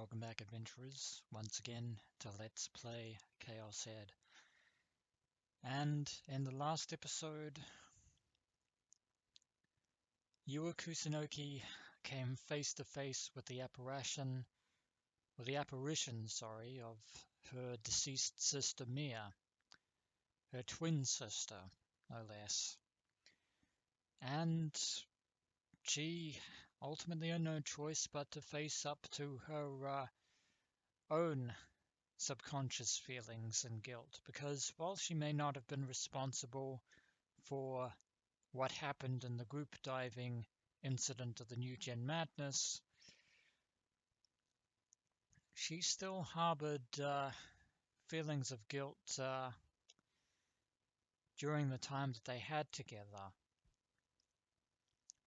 Welcome back, adventurers, once again to Let's Play ChäoS. And in the last episode, Yua Kusunoki came face to face with the apparition, of her deceased sister Mia, her twin sister, no less. And she ultimately had no choice but to face up to her own subconscious feelings and guilt, because while she may not have been responsible for what happened in the group diving incident of the New Gen Madness, she still harbored feelings of guilt during the time that they had together.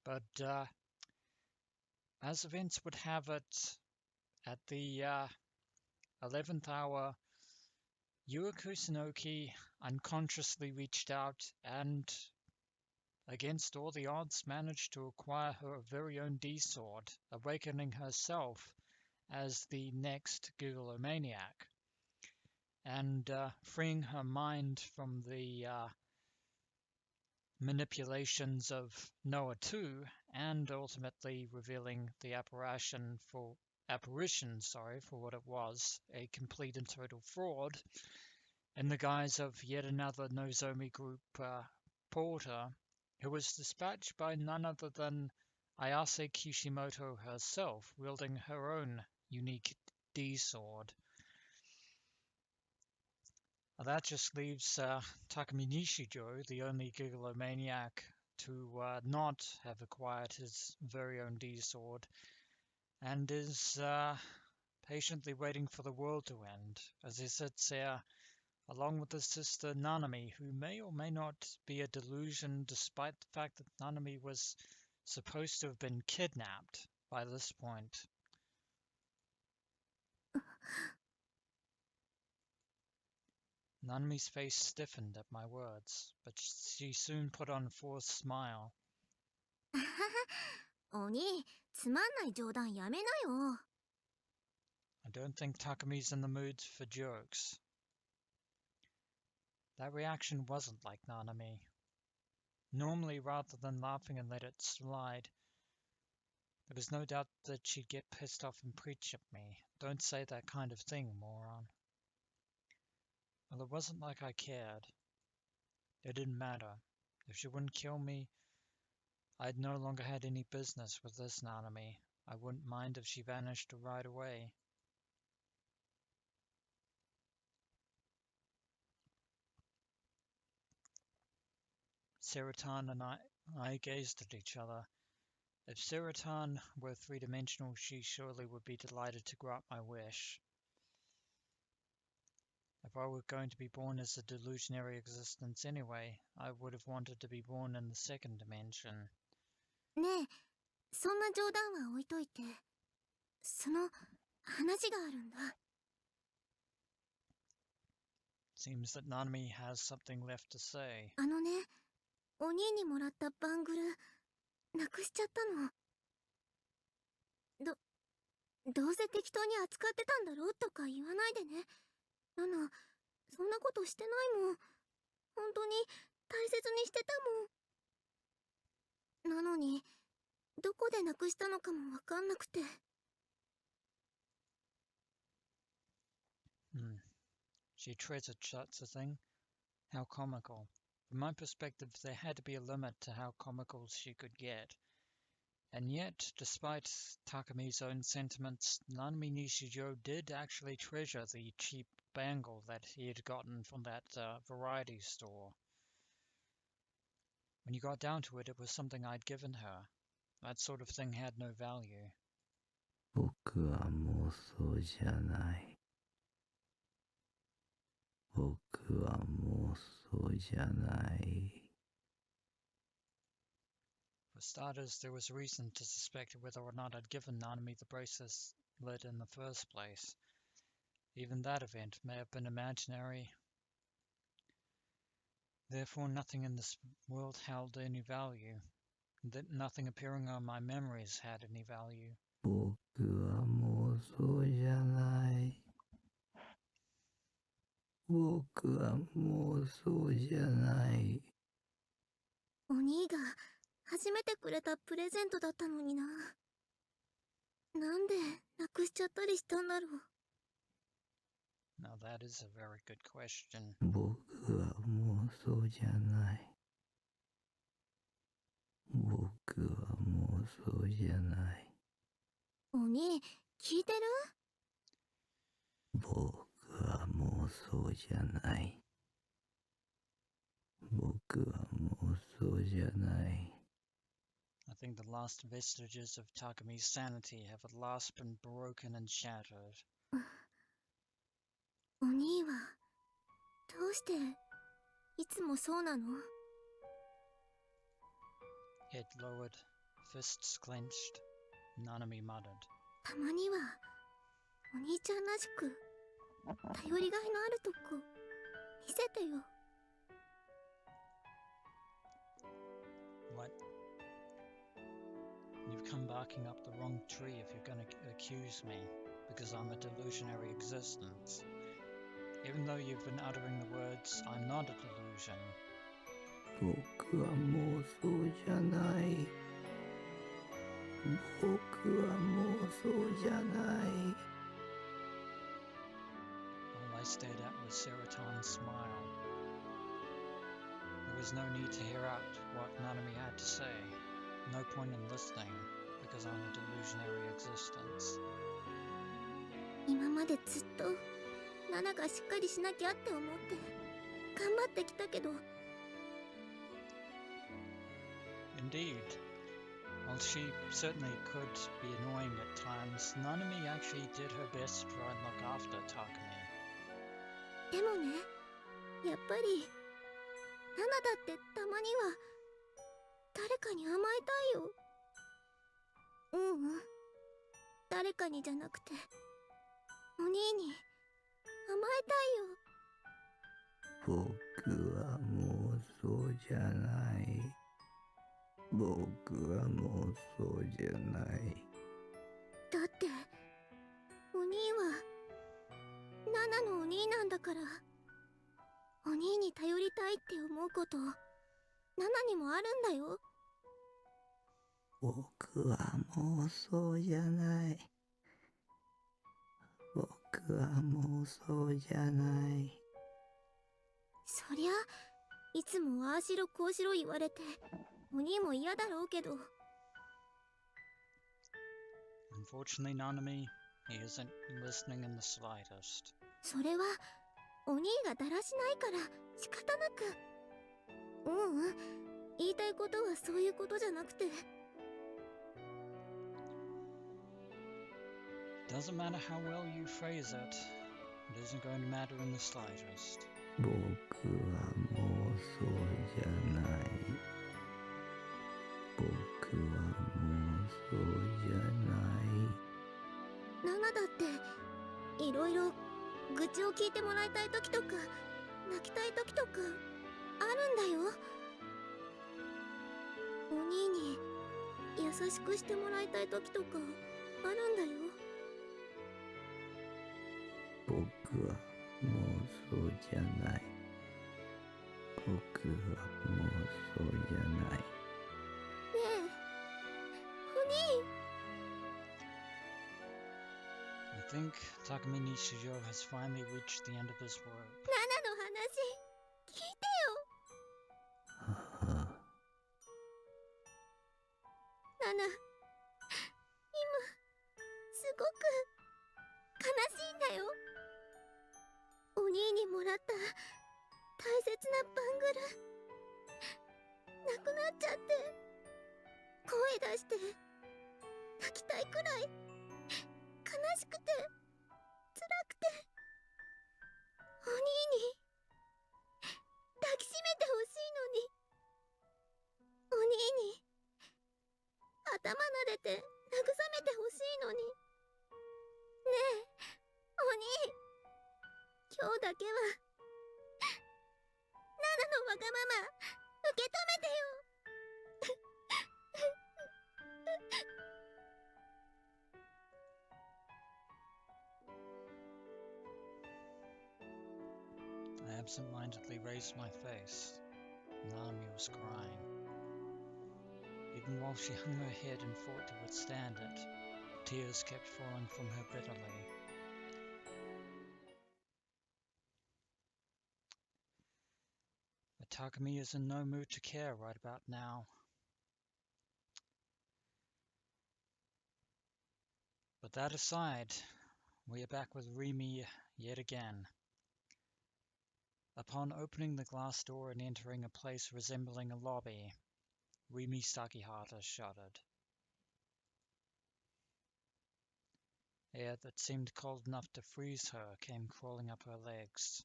But as events would have it, at the 11th hour, Yua Kusunoki unconsciously reached out and, against all the odds, managed to acquire her very own D-Sword, awakening herself as the next Gigolomaniac, and freeing her mind from the manipulations of Noah 2, and ultimately revealing the apparition for what it was, a complete and total fraud, in the guise of yet another Nozomi group porter, who was dispatched by none other than Ayase Kishimoto herself, wielding her own unique D-Sword. That just leaves Takumi Nishijou, the only Gigolomaniac to not have acquired his very own D-Sword, and is patiently waiting for the world to end, as he sits there along with his sister Nanami, who may or may not be a delusion, despite the fact that Nanami was supposed to have been kidnapped by this point. Nanami's face stiffened at my words, but she soon put on a forced smile. お兄、つまんない冗談やめなよ。 I don't think Takumi's in the mood for jokes. That reaction wasn't like Nanami. Normally, rather than laughing and let it slide, there was no doubt that she'd get pissed off and preach at me. Don't say that kind of thing, moron. Well, it wasn't like I cared. It didn't matter. If she wouldn't kill me, I'd no longer had any business with this Nanami. I wouldn't mind if she vanished right away. Serotan and I gazed at each other. If Serotan were three-dimensional, she surely would be delighted to grant my wish. If I were going to be born as a delusionary existence anyway, I would have wanted to be born in the second dimension. ねえ、そんな冗談は置いといて、その話があるんだ。 Seems that Nanami has something left to say. あのね、お兄にもらったバングル、なくしちゃったの。どうせ適当に扱ってたんだろうとか言わないでね。ナナ、そんなことしてないもん。本当に大切にしてたもん。なのに、どこでなくしたのかもわかんなくて。She treasured such a thing. How comical. From my perspective, there had to be a limit to how comical she could get. And yet, despite Takumi's own sentiments, Nanami Nishijou did actually treasure the cheap bangle that he had gotten from that variety store. When you got down to it, it was something I'd given her. That sort of thing had no value. 僕は妄想じゃない。僕は妄想じゃない。 For starters, there was reason to suspect whether or not I'd given Nanami the bracelet in the first place. Even that event may have been imaginary. Therefore, nothing in this world held any value. Nothing appearing on my memories had any value. 僕は妄想じゃ僕は妄想じゃない。お兄が初めてくれたプレゼントだったのにな。なんでなくしちゃったりしたんだろう。 Now that is a very good question. 僕は妄想じゃない。僕は妄想じゃない。お兄、聞いてる？僕は妄想じゃない。僕は妄想じゃない。I think the last vestiges of Takumi's sanity have at last been broken and shattered. お兄はどうしていつもそうなの？ Head lowered, fists clenched, Nanami muttered. たまにはお兄ちゃんらしく頼りがいのあるとこ見せてよ。 What? You've come barking up the wrong tree if you're going to accuse me, because I'm a delusionary existence. Even though you've been uttering the words, I'm not a delusion. 僕は妄想じゃない。僕は妄想じゃない。 All I stared at was Seroton's smile. There was no need to hear out what Nanami had to say. No point in listening, because I'm a delusionary existence. 今までずっとナナがしっかりしなきゃって思って頑張ってきたけど、 Indeed. While she certainly could be annoying at times, Nanami actually did her best to try and look after Takumi. でもね、やっぱりナナだってたまには誰かに甘えたいよ。誰かにじゃなくてお兄に甘えたいよ。僕は妄想じゃない。僕は妄想じゃない。だってお兄はナナのお兄なんだから、お兄に頼りたいって思うことナナにもあるんだよ。僕は妄想じゃない。僕は妄想じゃない。そりゃいつもああしろこうしろ言われてお兄も嫌だろうけど、 Unfortunately, Nanami, he isn't listening in the slightest. それはお兄がだらしないから仕方なく。言いたいことはそういうことじゃなくて。 Doesn't matter how well you phrase it, it isn't going to matter in the slightest. 僕は妄想じゃない。僕は妄想じゃない。ナナだっていろいろ愚痴を聞いてもらいたい時とか泣きたい時とかあるんだよ。お兄に優しくしてもらいたい時とかあるんだよ。僕は妄想じゃない。僕は妄想じゃない。ねえ、お兄。 I think Takumi Nishijou has finally reached the end of his rope. ナナの話聞いてよ。ナナ、今すごく悲しいんだよ。お兄にもらった大切なバングルなくなっちゃって、声出して泣きたいくらい悲しくて辛くて、お兄に抱きしめてほしいのに、お兄に頭撫でて慰めてほしいのに。ねえお兄、今日だけはナナのわがまま受け止めてよ。I have absent-mindedly raised my face. Nanami was crying. Even while she hung her head and fought to withstand it, tears kept falling from her bitterly. But Takumi is in no mood to care right about now. But that aside, we are back with Rimi yet again. Upon opening the glass door and entering a place resembling a lobby, Rimi Sakihata shuddered. Air that seemed cold enough to freeze her came crawling up her legs.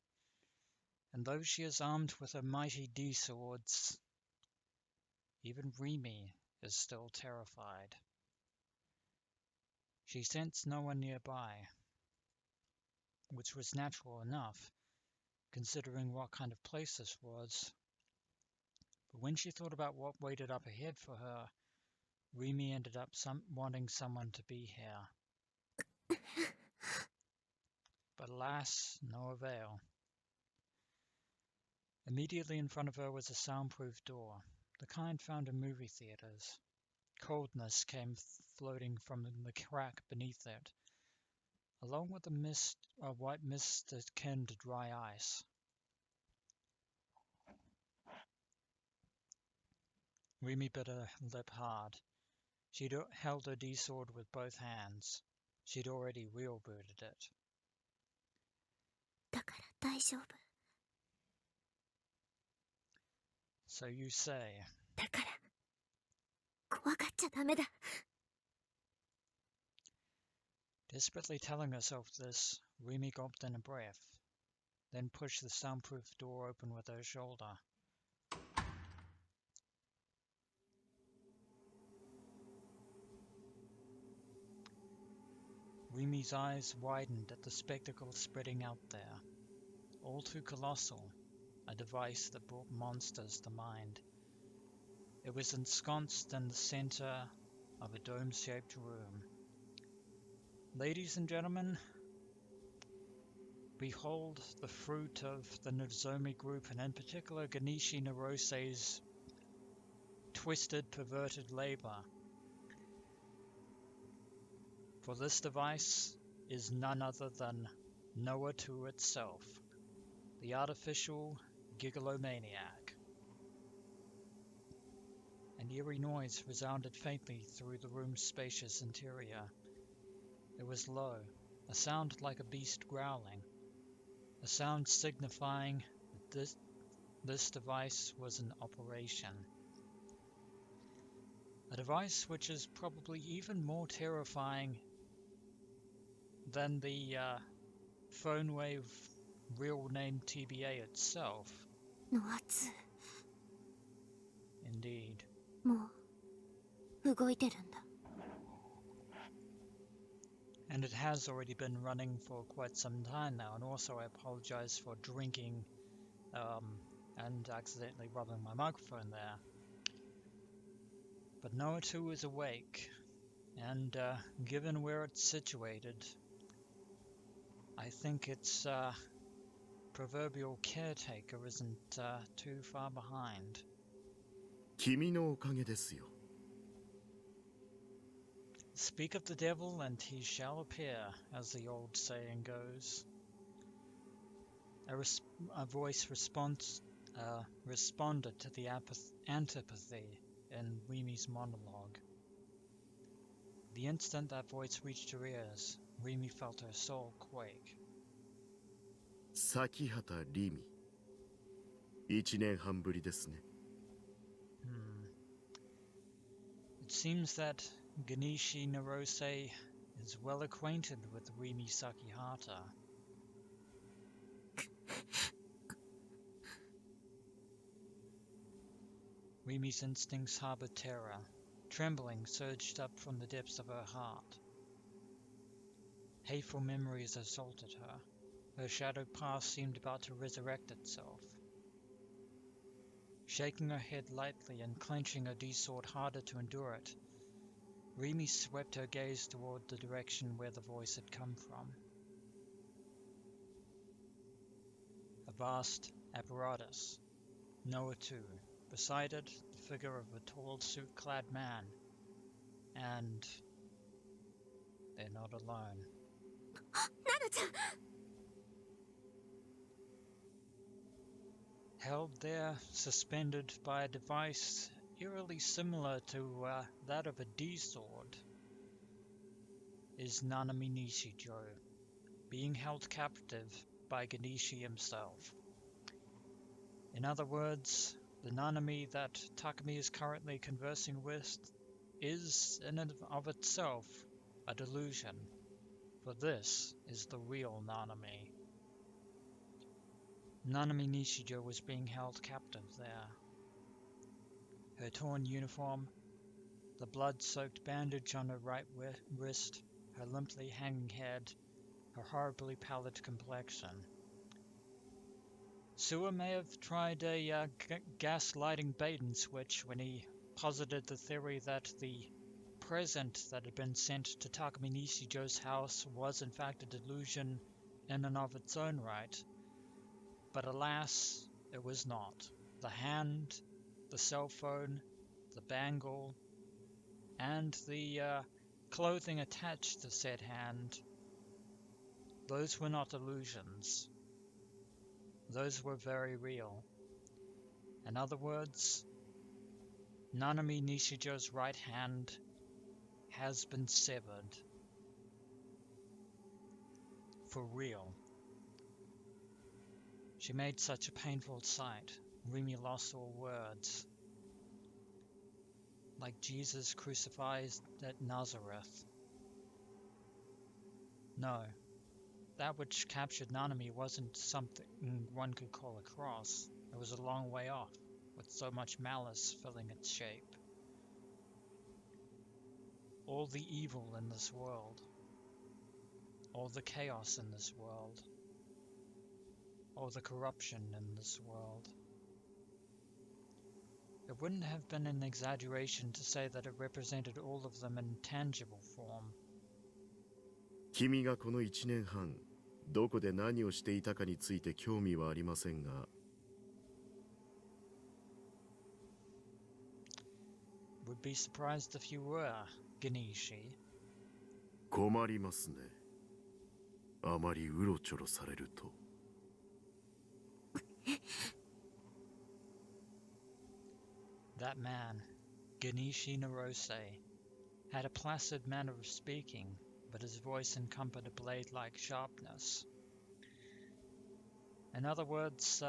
And though she is armed with her mighty D-swords, even Rimi is still terrified. She sensed no one nearby, which was natural enough, considering what kind of place this was. But when she thought about what waited up ahead for her, Rimi ended up wanting someone to be here. But alas, no avail. Immediately in front of her was a soundproof door, the kind found in movie theaters. Coldness came floating from the crack beneath it, along with a white mist akin to dry ice. Rimi bit her lip hard. She'd held her D-sword with both hands. She'd already wheel-booted it. だから大丈夫。 So you say. だから怖がっちゃダメだ。 Desperately telling herself this, Rimi gulped in a breath, then pushed the soundproof door open with her shoulder. Rimi's eyes widened at the spectacle spreading out there, all too colossal, a device that brought monsters to mind. It was ensconced in the center of a dome-shaped room. Ladies and gentlemen, behold the fruit of the Nozomi group, and in particular Genichi Norose's twisted, perverted labor. For this device is none other than Noah 2 itself, the artificial gigalomaniac. An eerie noise resounded faintly through the room's spacious interior. It was low, a sound like a beast growling, a sound signifying that this device was in operation. A device which is probably even more terrifying than the phone wave real name TBA itself. の圧 Indeed. もう動いてるんだ。 And it has already been running for quite some time now, and also I apologize for drinking and accidentally rubbing my microphone there. But Noah 2 is awake, and given where it's situated, I think its proverbial caretaker isn't too far behind. 君のおかげですよ。 Speak of the devil and he shall appear, as the old saying goes. A voice responded to the antipathy in Rimi's monologue. The instant that voice reached her ears, Rimi felt her soul quake. 崎畑リミ。1年半ぶりですね。It seems that Genichi Norose is well acquainted with Rimi Sakihata. Rimi's instincts harbored terror. Trembling surged up from the depths of her heart. Hateful memories assaulted her. Her shadowed past seemed about to resurrect itself. Shaking her head lightly and clenching her D-sword harder to endure it, Rimi swept her gaze toward the direction where the voice had come from. A a vast apparatus. Noah too. Beside it, the figure of a tall suit-clad man. And they're not alone. Nana-chan! Held there, suspended by a device eerily similar to that of a D-sword, is Nanami Nishijou, being held captive by Genichi himself. In other words, the Nanami that Takumi is currently conversing with is in and of itself a delusion, for this is the real Nanami. Nanami Nishijou was being held captive there. Her torn uniform, the blood-soaked bandage on her right wrist, her limply hanging head, her horribly pallid complexion. Suwa may have tried a gaslighting bait-and-switch when he posited the theory that the present that had been sent to Takumi Nishijou's house was in fact a delusion in and of its own right. But alas, it was not. The hand, the cell phone, the bangle, and the clothing attached to said hand, those were not illusions. Those were very real. In other words, Nanami Nishijou's right hand has been severed. For real. She made such a painful sight, Rimi lost all words. Like Jesus crucified at Nazareth. No, that which captured Nanami wasn't something one could call a cross. It was a long way off, with so much malice filling its shape. All the evil in this world, all the chaos in this world, all the corruption in this world. It wouldn't have been an exaggeration to say that it represented all of them in tangible form. 君がこの1年半どこで何をしていたかについて興味はありませんが Would be surprised if you were, Genichi. 困りますね。あまりうろちょろされると。That man, Genichi Norose, had a placid manner of speaking, but his voice encompassed a blade-like sharpness. In other words,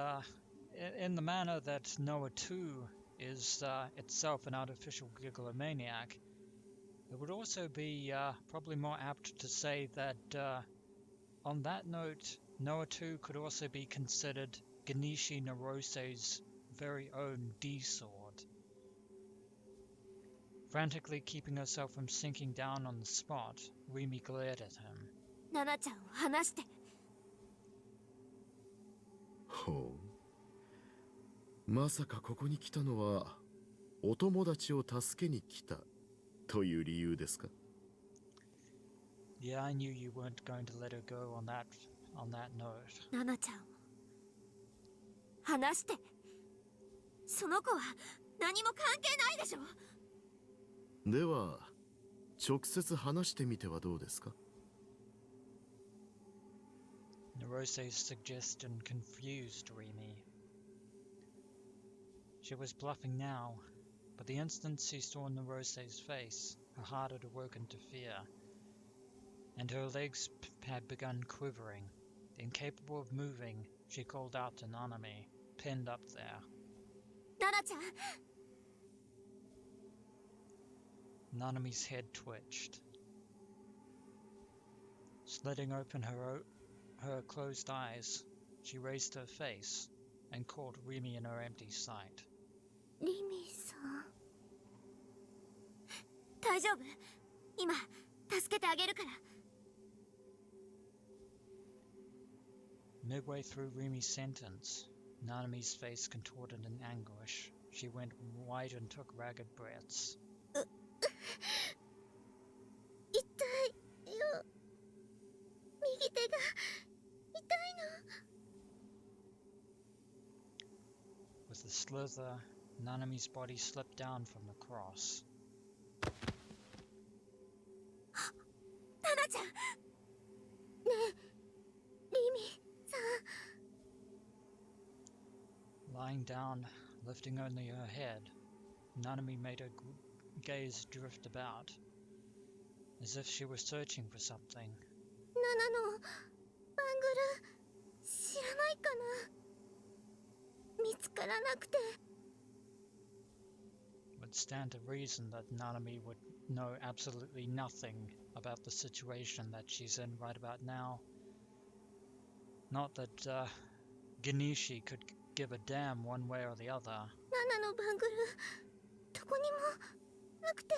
in the manner that Noah too is itself an artificial gigalomaniac, it would also be probably more apt to say that on that note, Noah too could also be considered Genichi Norose's very own D-sword. Frantically keeping herself from sinking down on the spot, Rimi glared at him. ナナちゃんを離して。ほう。まさかここに来たのはお友達を助けに来たという理由ですか Yeah, I knew you weren't going to let her go on that note. ナナちゃんを離して。その子は何も関係ないでしょ。では直接話してみてはどうですか Norose's suggestion confused Rimi. She was bluffing now, but the instant she saw Norose's face, her heart had awoken to fear, and her legs had begun quivering. Incapable of moving, she called out to Nanami, pinned up there. ナナちゃん。 Nanami's head twitched. Slitting open her closed eyes, she raised her face and caught Rimi in her empty sight. リミさん。大丈夫。今助けてあげるから。 Midway through Rimi's sentence, Nanami's face contorted in anguish. She went white and took ragged breaths. 痛いよ。 右手が痛いの。 Midway through Rimi's sentence, Nanami's face contorted in anguish. She went white and took ragged breaths. 痛いよ。 右手が痛いの。 痛いの。 Midway through Rimi's sentence, Nanami's face contorted in anguish. She went white and took ragged breaths. slither, Nanami's body slipped down from the cross. ナナちゃん。ねえ、リミさん。 Lying down, lifting only her head, Nanami made her gaze drift about, as if she was searching for something. ナナのバングル知らないかな。見つからなくて。 Would stand to reason that Nanami would know absolutely nothing about the situation that she's in right about now. Not that Genichi could give a damn one way or the other. ナナのバングルどこにもなくて。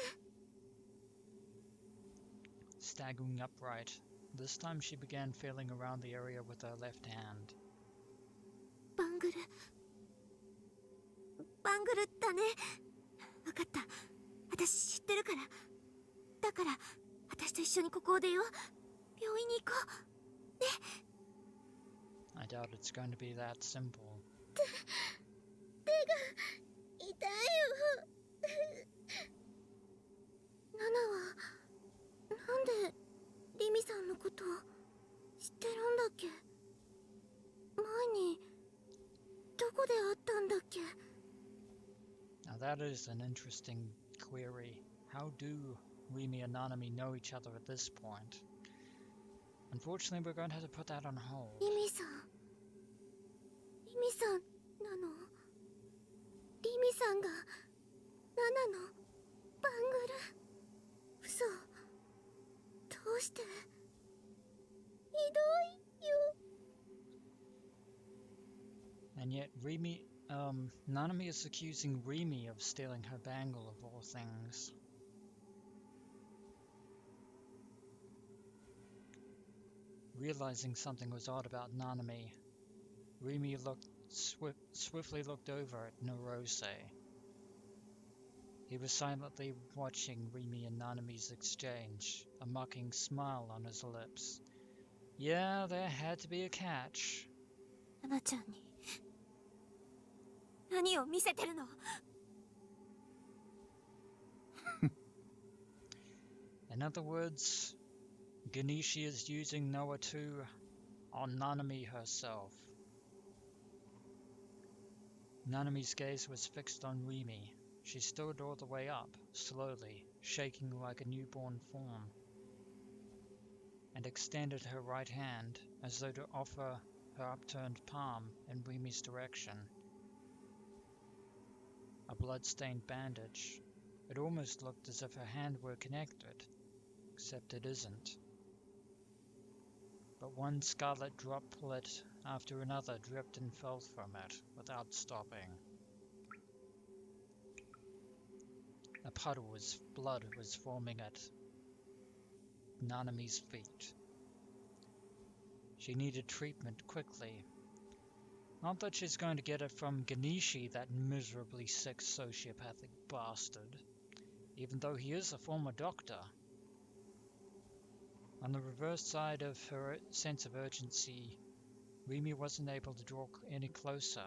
Staggering upright, this time she began feeling around the area with her left hand. バングルだね。分かった。私知ってるから。だから私と一緒にここを出よう。病院に行こう。ね。 I doubt it's going to be that simple. 手が痛いよ。ナナはなんでリミさんのことを知ってるんだっけ。前にどこで会ったんだっけ。 Now that is an interesting query. How do Rimi and Nanami know each other at this point? Unfortunately, we're going to have to put that on hold. リミさんなの。リミさんがナナのバングル。嘘。どうして。ひどいよ。 And yet Nanami is accusing Rimi of stealing her bangle of all things. Realizing something was odd about Nanami, Rimi swiftly looked over at Norose. He was silently watching Rimi and Nanami's exchange, a mocking smile on his lips. Yeah, there had to be a catch. ナナちゃんに何を見せてるの。 In other words, Genichi is using Noah 2 on Nanami herself. Nanami's gaze was fixed on Rimi. She stood all the way up, slowly, shaking like a newborn fawn, and extended her right hand as though to offer her upturned palm in Rimi's direction. A blood-stained bandage. It almost looked as if her hand were connected, except it isn't. But one scarlet droplet after another dripped and fell from it without stopping. A puddle of blood was forming at Nanami's feet. She needed treatment quickly. Not that she's going to get it from Genichi, that miserably sick sociopathic bastard, even though he is a former doctor. On the reverse side of her sense of urgency, Rimi wasn't able to draw any closer,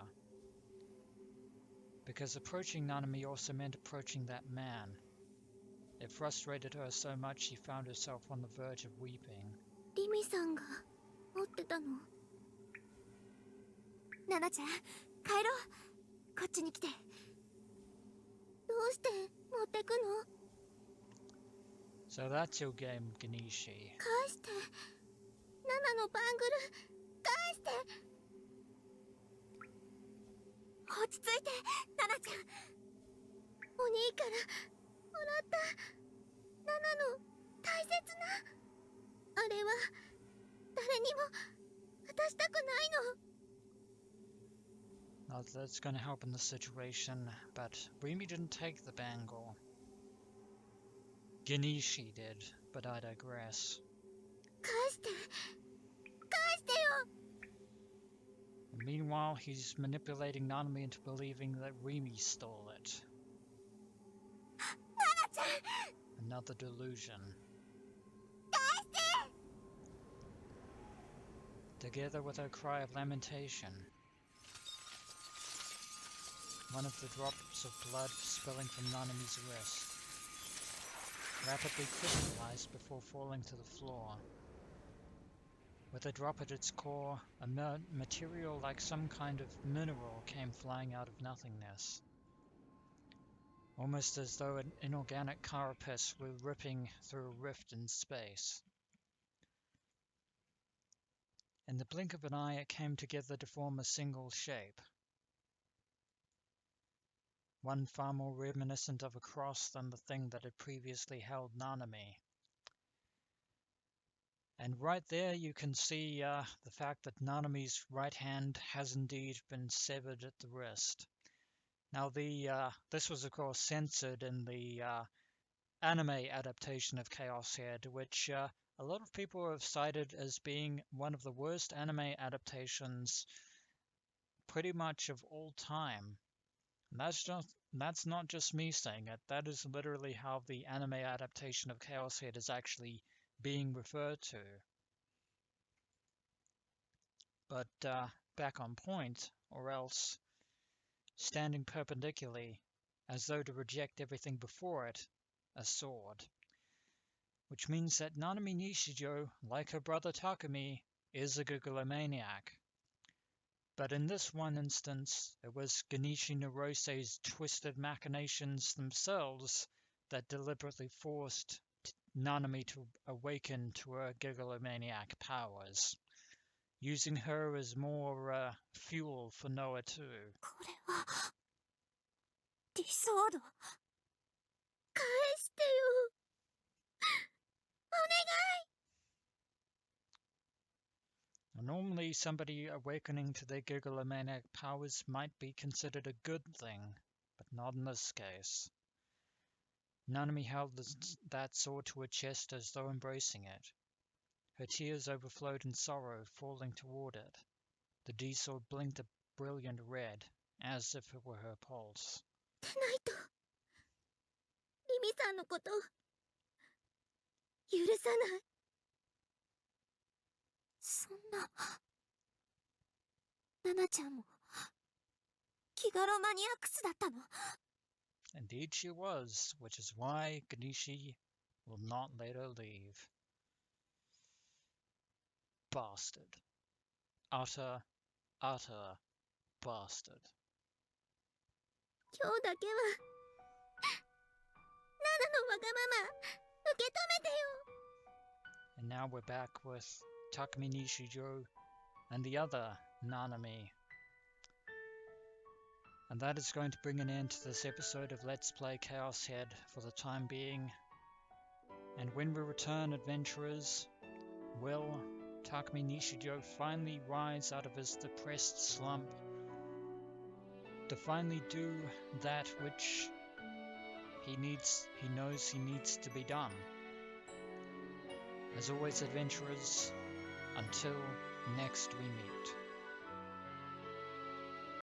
because approaching Nanami also meant approaching that man. It frustrated her so much she found herself on the verge of weeping. リミさんが持ってたの。ナナちゃん、帰ろう。こっちに来て。どうして持ってくの。 So that's your game, Genichi. 返して。ナナのバングル返して。落ち着いて、ナナちゃん。お兄からもらったナナの大切なあれは誰にも渡したくないの。 Not that it's going to help in the situation, but Rimi didn't take the bangle. Genichi did, but I digress. 返して返してよ。 And meanwhile, he's manipulating Nanami into believing that Rimi stole it. ナナちゃん。 Another delusion. 返して。 Together with her cry of lamentation. one of the drops of blood spilling from Nanami's wrist, rapidly crystallized before falling to the floor. With a drop at its core, a material like some kind of mineral came flying out of nothingness, almost as though an inorganic carapace were ripping through a rift in space. In the blink of an eye, it came together to form a single shape, one far more reminiscent of a cross than the thing that had previously held Nanami. And right there you can see the fact that Nanami's right hand has indeed been severed at the wrist. Now, this was of course censored in the anime adaptation of ChäoS Head, which a lot of people have cited as being one of the worst anime adaptations pretty much of all time. And that's not just me saying it. That is literally how the anime adaptation of ChäoS Head is actually being referred to. But back on point, or else standing perpendicularly, as though to reject everything before it, a sword. Which means that Nanami Nishijou, like her brother Takumi, is a gigolomaniac. But in this one instance, it was Genichi Norose's twisted machinations themselves that deliberately forced Nanami to awaken to her gigolomaniac powers, using her as more fuel for Noah too. これはディソード返してよお願い Normally, somebody awakening to their gigolomaniac powers might be considered a good thing, but not in this case. Nanami held that sword to her chest as though embracing it. Her tears overflowed in sorrow, falling toward it. The D-sword blinked a brilliant red, as if it were her pulse. でないとリミさんのこと許さないそんなナナちゃんもギガロマニアックスだったの Indeed she was, which is why Genichi will not let her leave. Bastard. Utter bastard. 今日だけはナナのわがまま受け止めてよ And now we're back with Takumi Nishijou and the other Nanami. And that is going to bring an end to this episode of Let's Play ChäoS Head for the time being. And when we return, adventurers, will Takumi Nishijou finally rise out of his depressed slump to finally do that which he knows he needs to be done? As always, adventurers, until next we meet.